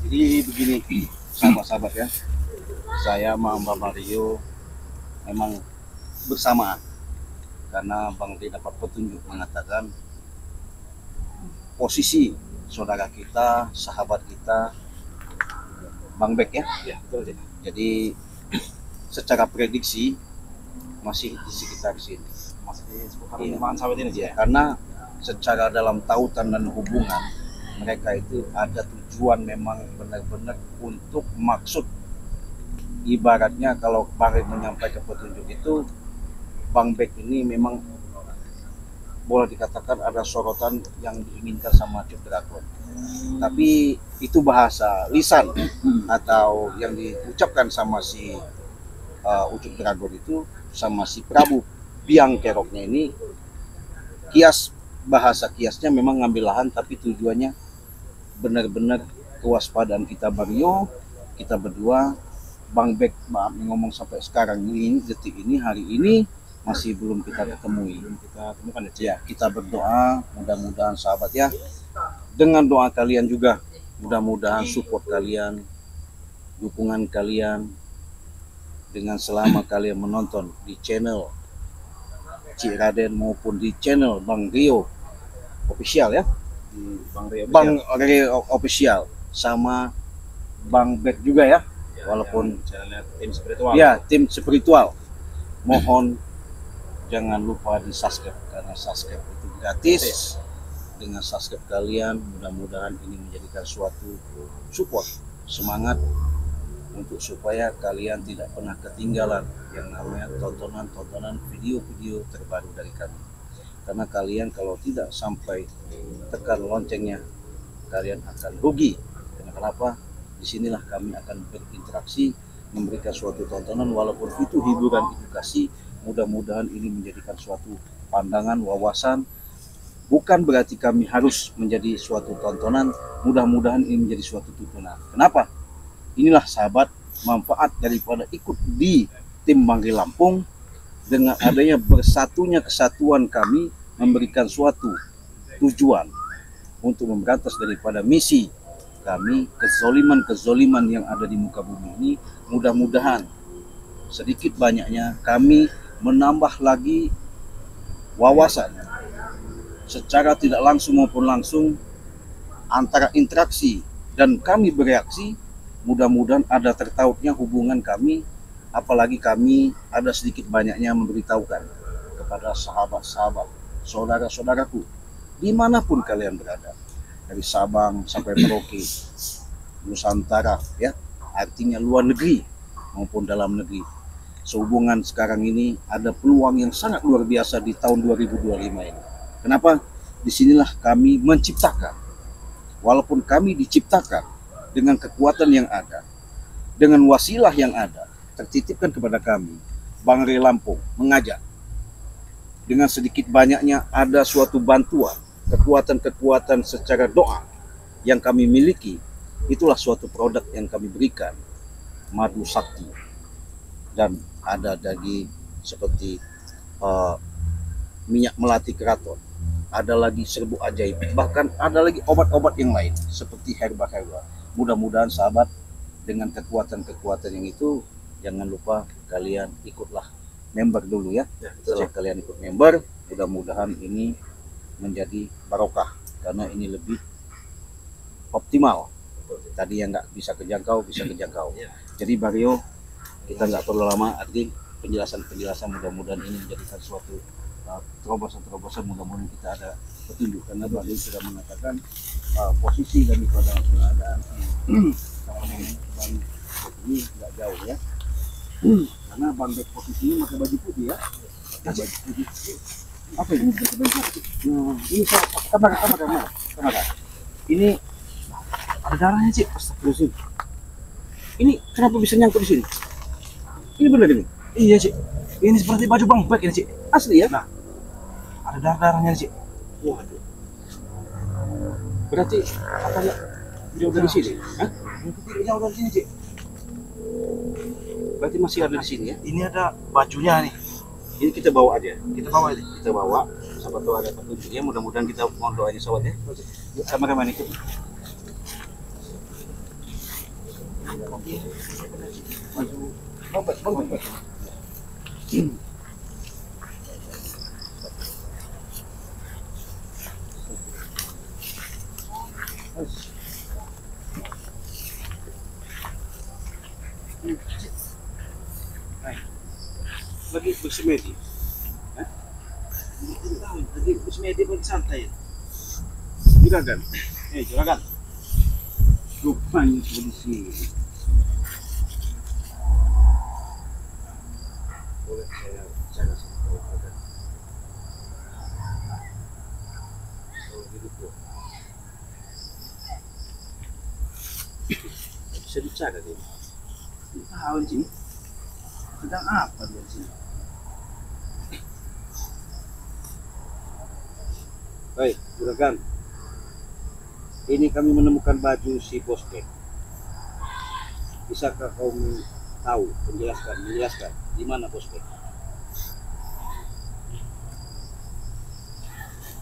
Jadi begini, sahabat-sahabat ya, saya sama Mbak Mario memang bersamaan karena Bang D dapat petunjuk mengatakan posisi saudara kita, sahabat kita, Bang Bek ya. Ya, betul. Jadi secara prediksi masih di sekitar sini. Masih di seputar Iya. lingkungan sawit ini ya. Karena secara dalam tautan dan hubungan mereka itu ada tujuan memang benar-benar untuk maksud. Ibaratnya kalau Bang menyampaikan petunjuk itu, Bang Bek ini memang boleh dikatakan ada sorotan yang diinginkan sama Cuk Dragon. Tapi itu bahasa lisan atau yang diucapkan sama si Ucuk Dragon itu sama si Prabu Biang Keroknya ini kias, bahasa kiasnya memang ngambil lahan tapi tujuannya benar-benar kewaspadaan kita Mario, kita berdua, Bang Bek maaf ngomong sampai sekarang ini, detik ini, hari ini masih belum kita ketemui. Kita temukan Ya, kita berdoa mudah-mudahan sahabat ya, dengan doa kalian juga, mudah-mudahan support kalian, dukungan kalian, dengan selama kalian menonton di channel Cik Raden maupun di channel Bang Rio official ya, di Bang Rio. Bang Rio official sama Bang Bek juga ya, walaupun channelnya tim spiritual. ya tim spiritual, mohon jangan lupa di subscribe karena subscribe itu gratis. Dengan subscribe kalian mudah-mudahan ini menjadikan suatu support, semangat untuk supaya kalian tidak pernah ketinggalan yang namanya tontonan-tontonan video-video terbaru dari kami. Karena kalian kalau tidak sampai tekan loncengnya, kalian akan rugi. Karena kenapa? Disinilah kami akan berinteraksi, memberikan suatu tontonan walaupun itu hiburan edukasi. Mudah-mudahan ini menjadikan suatu pandangan, wawasan. Bukan berarti kami harus menjadi suatu tontonan, mudah-mudahan ini menjadi suatu tuntunan. Kenapa? Inilah sahabat manfaat daripada ikut di tim Bangri Lampung, dengan adanya bersatunya kesatuan kami memberikan suatu tujuan untuk memberantas daripada misi kami, kezoliman yang ada di muka bumi ini. Mudah-mudahan sedikit banyaknya kami menambah lagi wawasan secara tidak langsung maupun langsung antara interaksi dan kami bereaksi. Mudah-mudahan ada tertautnya hubungan kami, apalagi kami ada sedikit banyaknya memberitahukan kepada sahabat-sahabat, saudara-saudaraku dimanapun kalian berada, dari Sabang sampai Merauke, Nusantara ya, artinya luar negeri maupun dalam negeri. Sehubungan sekarang ini ada peluang yang sangat luar biasa di tahun 2025 ini. Kenapa? Disinilah kami menciptakan. Walaupun kami diciptakan dengan kekuatan yang ada, dengan wasilah yang ada, tertitipkan kepada kami, Bang Rio Lampung mengajak. Dengan sedikit banyaknya ada suatu bantuan, kekuatan-kekuatan secara doa yang kami miliki, itulah suatu produk yang kami berikan, madu sakti. Dan ada lagi seperti minyak melati keraton, ada lagi serbuk ajaib, bahkan ada lagi obat-obat yang lain seperti herba-herba. Mudah-mudahan sahabat dengan kekuatan-kekuatan yang itu, jangan lupa kalian ikutlah member dulu ya. Setelah kalian ikut member, mudah-mudahan ini menjadi barokah karena ini lebih optimal. Tadi yang nggak bisa kejangkau bisa kejangkau. Jadi Mario, kita nggak perlu lama, arti penjelasan mudah-mudahan ini menjadikan suatu terobosan, mudah-mudahan kita ada petunjuk karena Bang sudah mengatakan posisi daripada keadaan Bang ini nggak jauh ya, karena Bang Bek posisinya pakai baju putih ya, pakai baju putih. Apa ini? Nah, ini kamar. Ini ada darahnya sih. Astagfirullahaladzim. Ini kenapa bisa nyangkut di sini? Ini benar ini? Iya, Cik. Ini seperti baju Bang Bek ini, Cik. Asli ya? Nah, ada darah-darahnya, Cik. Waduh. Berarti apa ya? Jauh dari sini? Hah? Tidak jauh dari sini, Cik. Berarti masih ada di sini ya? Ini ada bajunya nih. Ini kita bawa aja. Kita bawa ini. Kita bawa siapa tahu ada petunjuknya. Mudah-mudahan kita mohon doanya sobat ya. Sama kemana ikut. Lagi bersemedi. Hah? Tidak tahu, lagi bersemedi bagi santai. Juragan. Juragan. Rupanya polisi. Boleh saya bicara sama kau, juragan? Kalau begitu, bisa bicara dia. Tidak tahu di sini. Sedang apa dia di sini? Baik, juragan. Ini kami menemukan baju si Bospek. Bisakah kau tahu, menjelaskan di mana Bospek?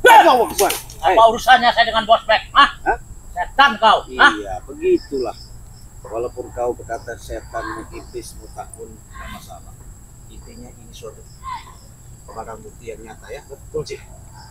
Apa urusannya saya dengan Bospek? Hah? Setan kau? Iya, begitulah. Walaupun kau berkata setan, iblis, mutakun, tidak masalah. Intinya ini suatu barang bukti yang nyata ya. Betul sih.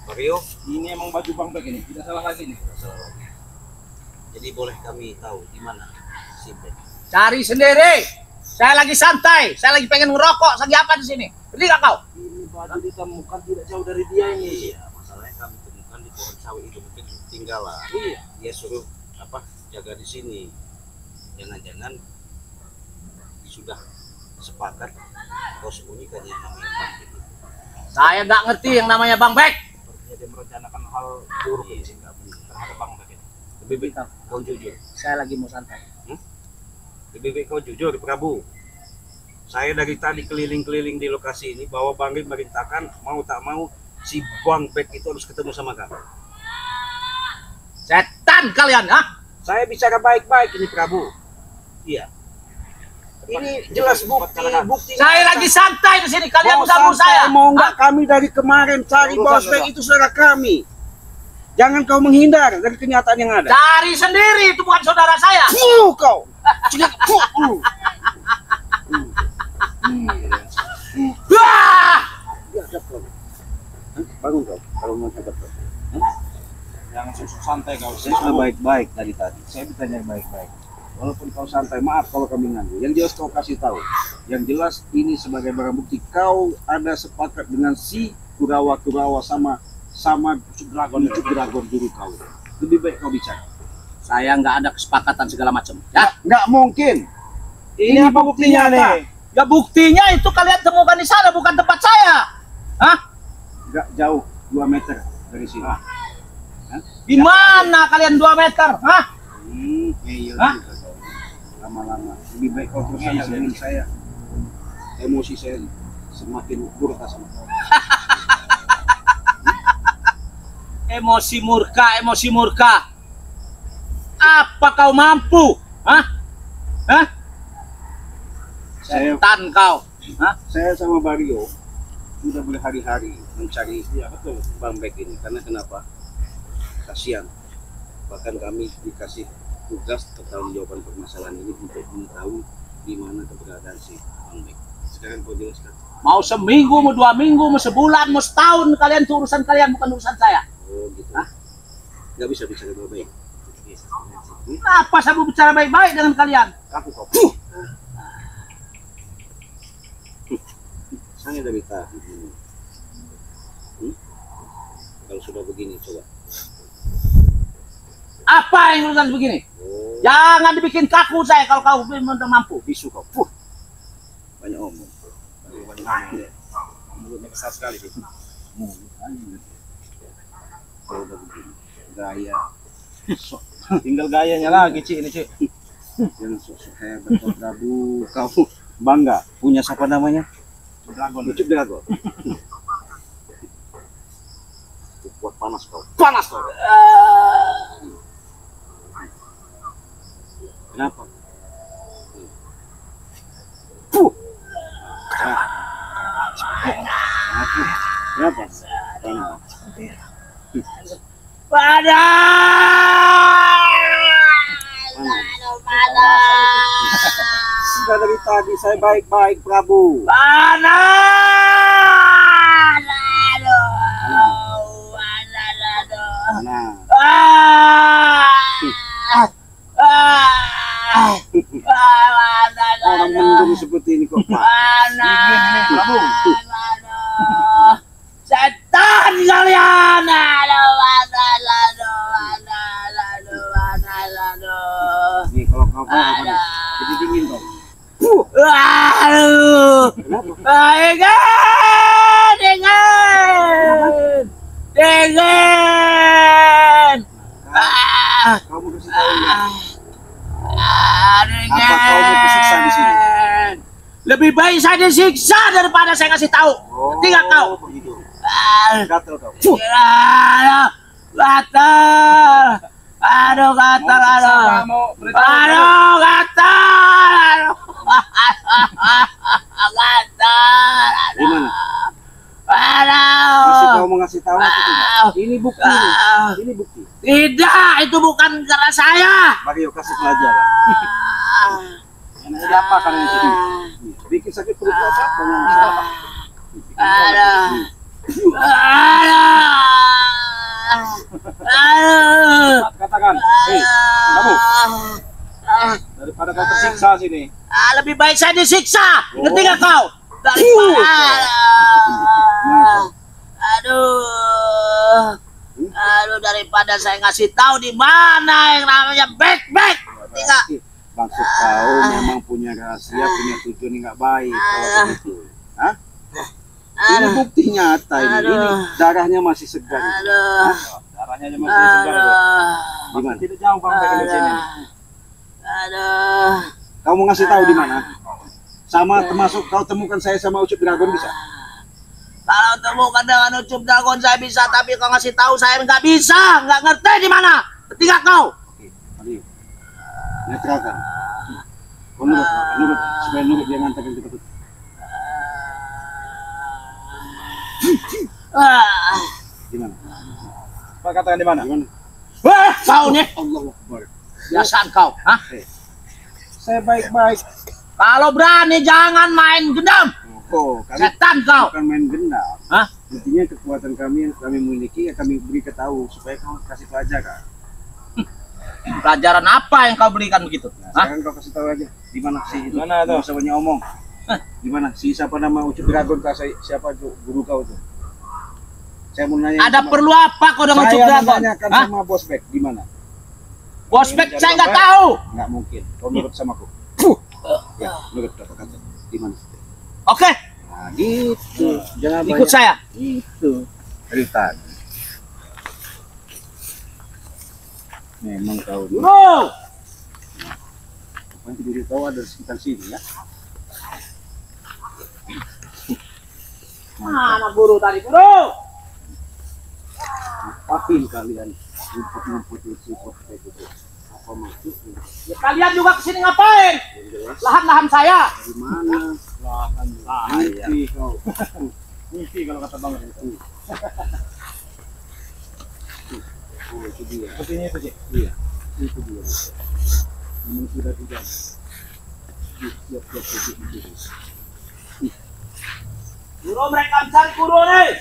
Mario, Ini emang baju Bang Bek ini, tidak salah lagi nih. tidak salah lagi. Jadi boleh kami tahu di mana si Ben? Cari sendiri. Saya lagi santai. Saya lagi pengen ngerokok. Lagi apa di sini? Beli nggak kau? Ini baju ditemukan tidak jauh dari dia ini. Iya, masalahnya kami temukan di pohon sawi itu, mungkin tinggal lah. Iya. Dia suruh jaga di sini. Jangan-jangan sudah sepakat kau sembunyikan yang namanya Bang Bek itu. Saya nggak ngerti yang namanya Bang Bek. Sepertinya dia merencanakan hal buruk ini sih, nggak benar terhadap Bang Bek ini. Lebih baik kau jujur. Saya lagi mau santai. Lebih baik kau jujur, Prabu. Saya dari tadi keliling-keliling di lokasi ini, bahwa Bang Bek merintahkan mau tak mau si Bang Bek itu harus ketemu sama kamu. Setan kalian, ah? Saya bicara baik-baik ini, Prabu. Iya. Ini jelas bukti. Saya lagi santai di sini. Kalian Mau ganggu santai, saya. mau enggak, kami dari kemarin cari Bospek itu saudara kami. Jangan kau menghindar dari kenyataan yang ada. Cari sendiri, itu bukan saudara saya. Kau. Wah! Bangun kau, kalau mau cepat. Jangan susuk santai kau. Saya sudah baik-baik tadi. Saya bertanya baik-baik. Walaupun kau santai, maaf kalau kami ganggu. Yang jelas kau kasih tahu. Yang jelas ini sebagai barang bukti kau ada sepakat dengan si Kurawa sama Ucuk Dragon dulu kau. Lebih baik kau bicara. Saya nggak ada kesepakatan segala macam. Ya, Nggak mungkin. Ini apa buktinya nih? ya buktinya itu kalian temukan di sana, bukan tempat saya. Hah? Nggak jauh 2 meter dari sini. Di mana kalian 2 meter? Hah? Iya Hah? juga kau. Lama-lama. Lebih baik kau terus dengan saya. Emosi saya semakin murka sama kau. Emosi murka. Apa kau mampu? Hah? Hah? Saya Setan kau. Hah? Saya sama Mario sudah berhari-hari mencari Bang Bek ini. Karena kenapa? Kasihan. Bahkan kami dikasih tugas pertanggungjawaban permasalahan ini untuk mengetahui di mana keberadaan si Bang Bek. Sekarang kau jelaskan. Mau seminggu, mau 2 minggu, mau sebulan, mau setahun, kalian itu urusan kalian, bukan urusan saya. Oh gitu. Hah? Nggak bisa bicara baik-baik. Kenapa saya mau bicara baik-baik dengan kalian? Aku kau. Saya dari tadi. Kalau sudah begini coba. Apa yang urusan begini? Oh, Jangan dibikin kaku saya kalau kau belum mampu. bisu kau. Banyak omong. Banyak ngomong dia. Mulutnya besar sekali sih. Kalau udah begini, gaya. Tinggal gayanya lagi, Ci, ini, Ci. Jangan sok-sok hebat kau Prabu. Kau bangga punya siapa namanya? Dragon. Ucuk Dragon. Kuat panas kau. Panas kau. Kenapa? Puh. Kenapa? Kenapa? sudah dari tadi saya baik-baik Prabu. Panas! Aduh! Aduh! Nah, orang mendung seperti ini kok Pak. Dingin ini, Prabu. Setan kalian! Nih kalau kau apa? Jadi dingin kau. Aduh! Dingin! Kau mau kasih tahu nggak? Dingin! Apa kau mau kesiksa di sini? Lebih baik saya disiksa daripada saya kasih tahu. Tinggal kau. Begitu. Aduh, Gatel kau. gatal. Aduh, gatal. Aduh, aduh, gatal. Gatal. Di mana? Aduh. Masih kau mau ngasih tahu atau tidak? Ini bukti. Ini bukti. Tidak, itu bukan karena saya. Bagi kasih pelajaran. Ini apa kalian di sini? Bikin sakit perut apa? Aduh. Aduh. Katakan, hei, kamu daripada kau tersiksa sini. Lebih baik saya disiksa. Ngerti gak kau? Daripada. Aduh. Aduh, daripada saya ngasih tahu di mana yang namanya back. Ngerti gak? Maksud kau memang punya rahasia, punya tujuan yang nggak baik kalau begitu. Hah? Ini bukti nyata ini. Ini darahnya masih segar. Aduh. Darahnya aja masih segar itu. Gimana? Tidak jauh bang dari sini. Aduh. Kau mau ngasih tahu di mana? Sama termasuk kau temukan saya sama Ucup Dragon bisa? Kalau temukan dengan Ucup Dragon saya bisa, tapi kau ngasih tahu saya nggak bisa, nggak ngerti di mana. Ngerti nggak kau? Oke, mari. Netralkan. Kau nurut, supaya nurut dia ngantarkan kita. Di mana? Pak katakan di mana? Di mana? Wah, kau nih, Allahu Akbar. biasaan kau. Hah? Saya baik-baik. Kalau berani jangan main gendam. Oh, kami Setan kau. bukan main gendam. Hah? Intinya kekuatan kami yang kami miliki ya kami beri ketahu supaya kau kasih pelajaran. Pelajaran apa yang kau berikan begitu? Nah, Hah? sekarang kau kasih tahu aja di mana sih itu? Mana tuh? Nggak usah banyak omong. Di mana? Si siapa nama Ucup Dragon kah? Siapa tuh guru kau tuh? Saya mau nanya. Ada perlu apa kau dengan Ucup Saya Dragon? menanyakan Hah? sama Bos Bek di mana? Bospek saya nggak tahu. Nggak mungkin. Kau nurut sama aku. Ya, nurut apa kata? Di mana? Oke, Nah, gitu. Jangan ikut banyak. saya. Itu. Dari tadi. Memang kau dulu. Guru. Nanti diri kau ada di sekitar sini ya. Mana guru tadi, guru? Ngapain kalian ngumpet-ngumpet di sipot kayak gitu? Apa maksudnya? Ya, kalian juga kesini ngapain? Yang jelas Lahan-lahan saya. dari mana? Lahan Mimpi kau. mimpi kalau kata bang itu. Oh, itu dia. Sepertinya itu sih. Iya, itu dia. Memang sudah tidak. Siap-siap itu. Guru, mereka mencari guru nih.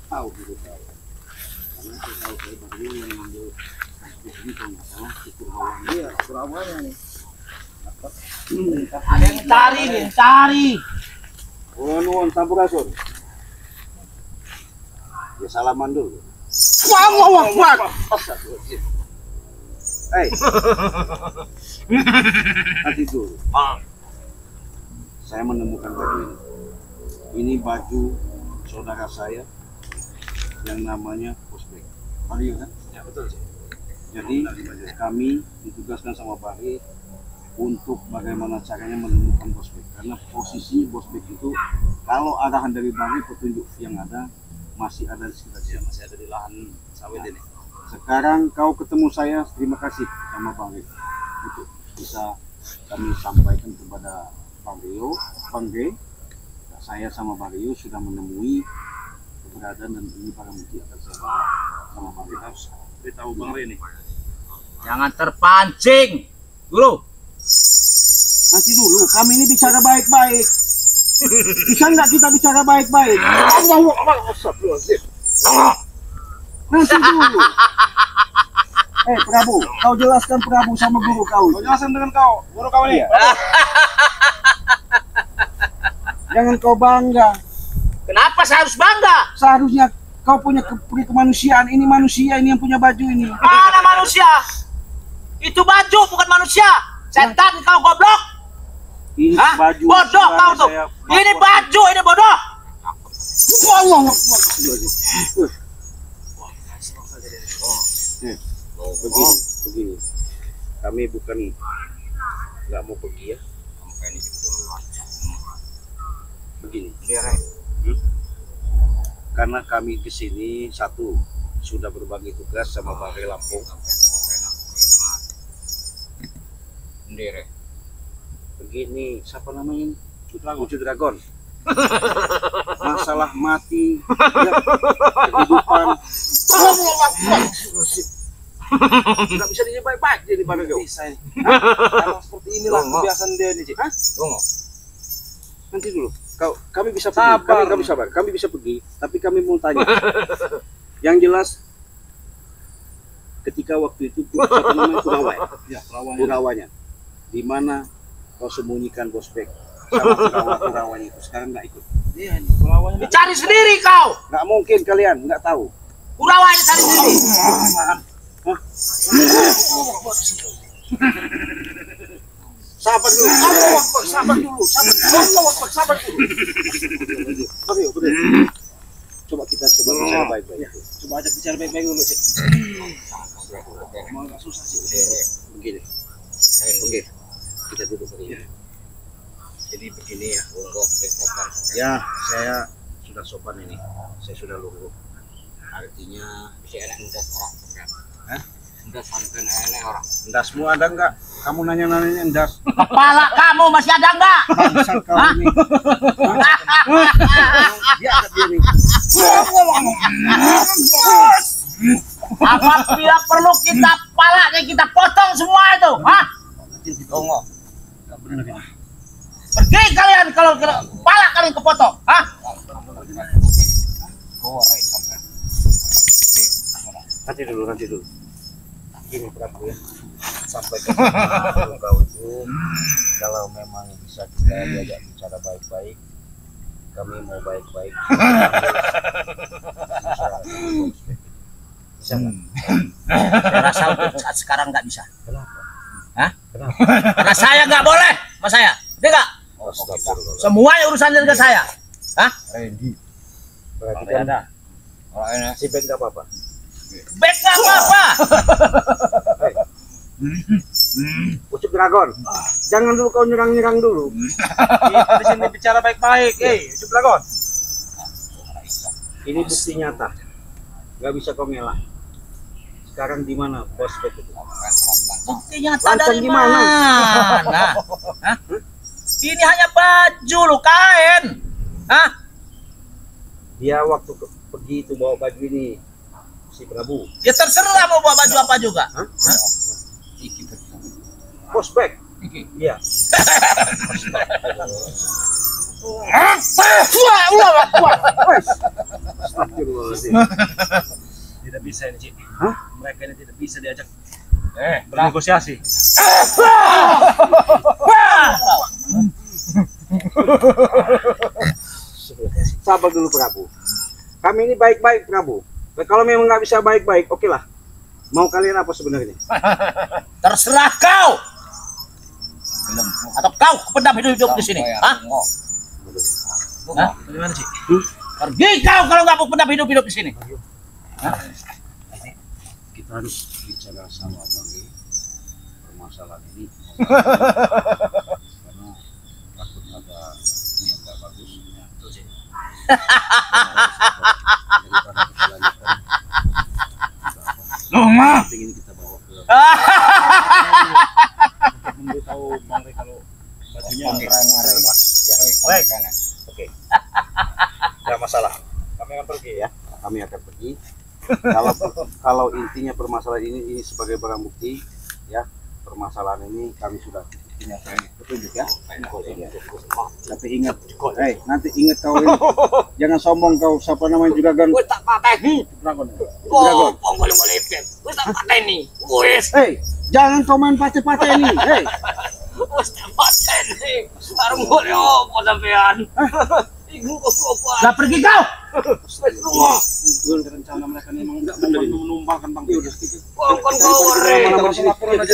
Tahu gitu tahu. Karena saya tahu saya baru yang mengambil ini kalau nggak salah itu awal dia Surabaya nih. Apa? Ada yang cari nih, cari. Nuwun sampurasun. Ya salaman dulu. Allahu Akbar. Hei. Nanti dulu. Saya menemukan baju ini. Ini baju saudara saya yang namanya Bosbek. Mario kan? Ya betul sih. Jadi kami ditugaskan sama Bari untuk bagaimana caranya menemukan Bosbek. Karena posisi Bosbek itu kalau arahan dari Bari petunjuk yang ada masih ada di sekitar Ya, sini. masih ada di lahan sawit ini. Sekarang kau ketemu saya, terima kasih sama Bang Rio untuk bisa kami sampaikan kepada Bang Rio, Bang G. Saya sama Bang Rio sudah menemui keberadaan dan ini para bukti akan saya bawa sama Bang Rio. Harus beritahu bang Rini. Jangan terpancing. Dulu. Nanti dulu, kami ini bicara baik-baik. Bisa nggak kita bicara baik-baik? Nanti dulu. Prabu, kau jelaskan Prabu sama guru kau. Kau jelasin dengan guru kau ini. Jangan kau bangga. Kenapa saya harus bangga? Seharusnya kau punya kemanusiaan. Ini manusia ini yang punya baju ini. Mana manusia? Itu baju bukan manusia. Setan kau goblok. Ini Hah? baju. Bodoh kau tuh. Ini baju, ini bodoh. Begini. Kami bukan nggak mau pergi ya. Begini. Karena kami di sini satu sudah berbagi tugas sama Balai Lampung. Begini, siapa namanya? Wujud Dragon. Masalah mati, ya, kehidupan. Nggak bisa dia baik-baik jadi pada kau. Bisa ini. Emang seperti inilah kebiasaan dia nih, Cik. Nanti dulu. Kami bisa pergi. Kami sabar. Kami bisa pergi, tapi kami mau tanya. Yang jelas ketika waktu itu siapa namanya Kurawai. Ya, Kurawanya. Di mana kau sembunyikan Bospek sama Kurawanya itu sekarang nggak ikut. Iya, ini Kurawanya. Cari sendiri kau. Nggak mungkin kalian nggak tahu. Kurawanya cari sendiri. Sabar dulu. Sabar dulu. Coba kita bicara baik-baik. Coba ajak bicara baik-baik dulu, Cik. Mau nggak susah sih. Begini. Oke. Kita duduk begini. Jadi begini ya. Ya, saya sudah sopan ini. Saya sudah lungguh. Artinya endasmu ada nggak? Kamu nanya-nanya endas. Kepala kamu masih ada enggak? Bangsat kau ini. Dia ada dia nih. Apabila perlu kita palanya kita potong semua itu, hah? Tunggu. Pergi kalian kalau kepala kalian kepotong, hah? Nanti dulu. Ini Prabu ya. Sampai ke kau itu kalau memang bisa kita diajak bicara baik-baik, kami mau baik-baik. Bisa nggak? Saya rasa untuk saat sekarang nggak bisa. Kenapa? Hah? Kenapa? Karena saya nggak boleh, mas saya. Dia nggak. Astagfirullah. Semuanya urusan dengan saya. Hah? Berarti kan si Ben nggak apa-apa. Baik nggak apa-apa. Wujud Dragon, jangan dulu kau nyerang dulu. Kita di sini bicara baik-baik. Wujud Dragon. Ini bukti nyata, nggak bisa kau ngelak. Sekarang di mana Bospek itu? Bukti nyata Lancang dari gimana? mana? Hah? Ini hanya baju lo kain. Hah? Dia waktu pergi itu bawa baju ini si Prabu. Ya terserah mau bawa baju apa juga. Hah? Hah? Bospek. Iya. Tidak bisa ini, Cik. Hah? Mereka ini tidak bisa diajak bernegosiasi. Sabar dulu Prabu. Kami ini baik-baik Prabu. Kalau memang nggak bisa baik-baik, oke lah. Mau kalian apa sebenarnya? Terserah kau. Atau kau pendam hidup di sini. Hah? Hah? Bagaimana, Cik? Pergi kau kalau nggak mau pendam hidup di sini. Kita harus bicara sama Bang permasalahan ini. Karena takut ada ini nggak bagus. Daripada kelanjutan. Penting ini kita bawa ke Memberitahu Bang Rey kalau bajunya baik. Oke. Nggak masalah. Kami akan pergi ya. Kami akan pergi. kalau intinya permasalahan ini sebagai barang bukti ya, permasalahan ini kami sudah punya petunjuk ya. Tapi ingat, nanti ingat kau ini, jangan sombong kau, siapa namanya juga kan. Gue tak pateni. Dragon. Oh, boleh ipet. Gue tak pateni. Wes. Jangan kau main patah-patah ini. Wes tak pateni. Sarung boleh apa sampean? Ibu kok. Lah pergi kau. Rumah. Itu rencana mereka memang enggak benar menumpangkan Bang Pius gitu. Kon laporan aja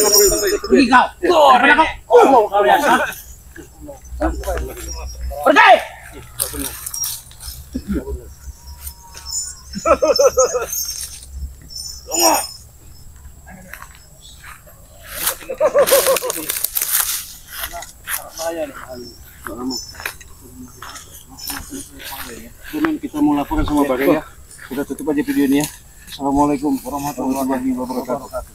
pergi kau. Daripada kau kalian. Pergi. Rumah. Kita mau laporan sama Bagaya. Kita tutup aja video ini ya. Assalamualaikum warahmatullahi wabarakatuh.